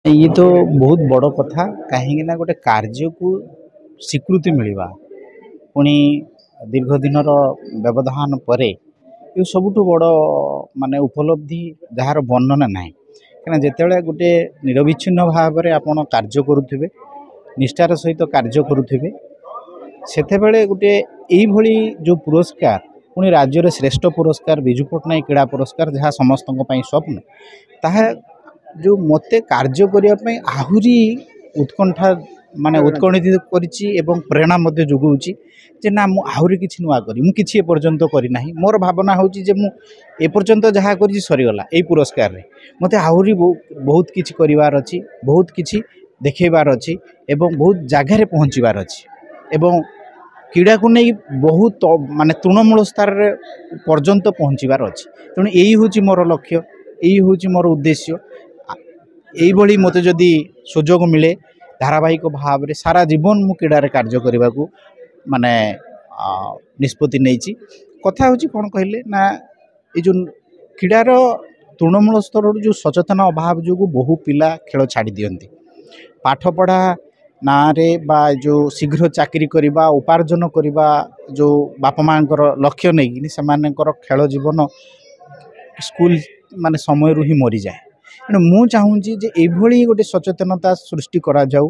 ये तो बहुत बड़ कथा कहीं गोटे कार्य को स्वीकृति मिलवा पुणी दीर्घ दिन व्यवधान पर ये सबुठ बड़ माने उपलब्धि जार वर्णना ना कहीं जिते गोटे निरविच्छिन्न भाव में आप कार्य करुवे निष्ठार सहित कार्य करुवे से गोटे यही जो पुरस्कार पुणी राज्य श्रेष्ठ पुरस्कार विजु पट्टनायक क्रीड़ा पुरस्कार जहाँ समस्त स्वप्न ताहा जो मते कार्य करने आहुरी उत्कंठा माने उत्कंठित करिछि एवं प्रेरणा मध्य जोगाउछि जे ना मु आहुरी किछि नुआ करी मु किछि एपर्यंत करी नाही मोर भावना होछि जे मु एपर्यंत जहाँ करिछि सरीगला एई पुरस्कार रे मते आहुरी बहुत किछि करिवार अछि बहुत किछि देखैबार अछि एवं बहुत जगह रे पहुँचीबार अछि एवं क्रीड़ा को नहीं बहुत माने तृणमूल स्तर रे पर्यंत पहुँचीबार अछि तेणु यही होछि मोर लक्ष्य यही होछि मोर उद्देश्य यही मते जदि सुजोग मिले धारावाहिक भाव में सारा जीवन मु क्रीड़ा कार्य करने को माने निष्पत्ति नहीं कथा हूँ कौन कहले ना ये जो क्रीडार तृणमूल स्तर जो सचेतन अभाव जो बहु पिला खेल छाड़ी दियंती पाठ पढ़ा ना रे बा जो शीघ्र चाकरी करवा उपार्जन करवा जो बापा माँ लक्ष्य नहीं से खेल जीवन स्कूल माने समय रू ही मरी जाए तेणु मु चाहूँगी जे एभली गोटे सचेतनता सृष्टि करा जाऊ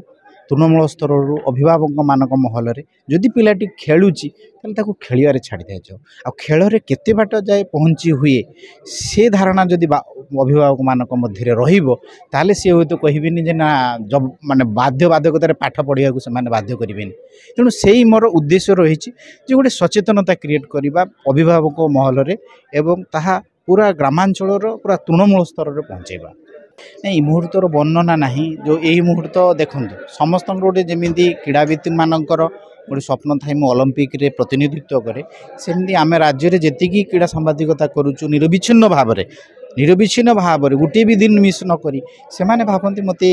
तृणमूल स्तर अभिभावक मानक महल में जदि पिलाटी खेलुची ताको खेलिया छाड़ी दिया जाऊ आ खेल रे केते बाट जाए पहुँची हुए से धारणा जदि अभिभावक मानक मध्य रहिबो ताले से हो तो कहबिनी जे ना जब माने बाध्यकतार पाठ पढ़िया को से बाध्य करें तेणु से ही मोर उद्देश्य रही जे गोटे सचेतनता क्रिएट करवा अभिभावक महल में एवं ताहा पूरा ग्रामांचल पूरा तृणमूल स्तर में पहुँचेबा नहीं मुहूर्तर वर्णना नहीं जो यही मुहूर्त देखो समस्त गोटे जमी क्रीड़ाविद मानकर गोटे स्वप्न थाई मु ओलंपिक रे प्रतिनिधित्व करे सेमती आम राज्य में जी क्रीड़ा सांबादिकता करुचु निरविच्छिन्न भाव में गोटे भी दिन मिस न करी से माने भावती मत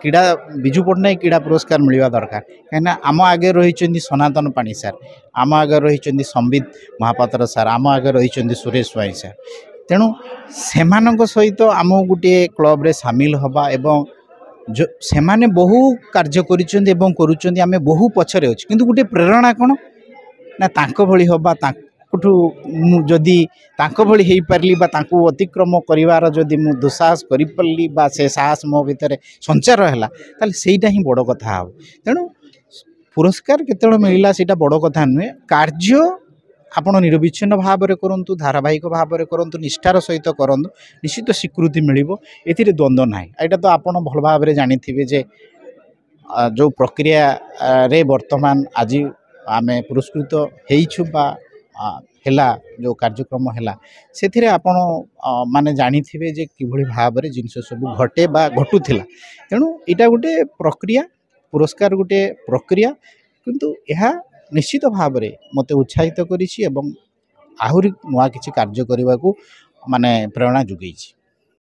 क्रीड़ा विजु पट्टनायक क्रीड़ा पुरस्कार मिलवा दरकार कहीं आम आगे रही सनातन पाणी सार आम आगे रही संबित महापात्र सार आम आगे रही सुरेश स्वाई सार तेणु सेमानक सहित आम गोटे क्लब रे सामिल हवा एवं जो सेमाने बहु कार्य करुँच आम बहु पछरे अच्छे किंतु गोटे प्रेरणा कौन ना तांको भली हवा तांकठू जदि तांको भली हो पारली बा तांको अतिक्रम करिवार जदि मु दुस्साहस करि पारली बा से साहस मो भितर संचार हैला ताले सेईटा ही बड़ कथा हो तेणु पुरस्कार केतेबेले मिलला सेटा बड़ कथा नुहे कार्य आपण निरविच्छिन्न भाव में करूँ धारावाहिक भाव में करूँ निष्ठार सहित करूँ निश्चित स्वीकृति मिलिबो एथिरे द्वंद्व ना यहाँ तो आप भल भाव में जानी जे जो प्रक्रिया रे वर्तमान आज आम पुरस्कृत होइछु बा हेला जो कार्यक्रम हैला से आपण माने जानी जे किभली भाव में जिनस सब घटे बा घटुला तेणु यहाँ गोटे प्रक्रिया पुरस्कार गोटे प्रक्रिया किंतु यह निश्चित भाव में मते उत्साहित करिछि एवं आहुरी नुआ किछि कार्य करने को माने प्रेरणा जुगैछि।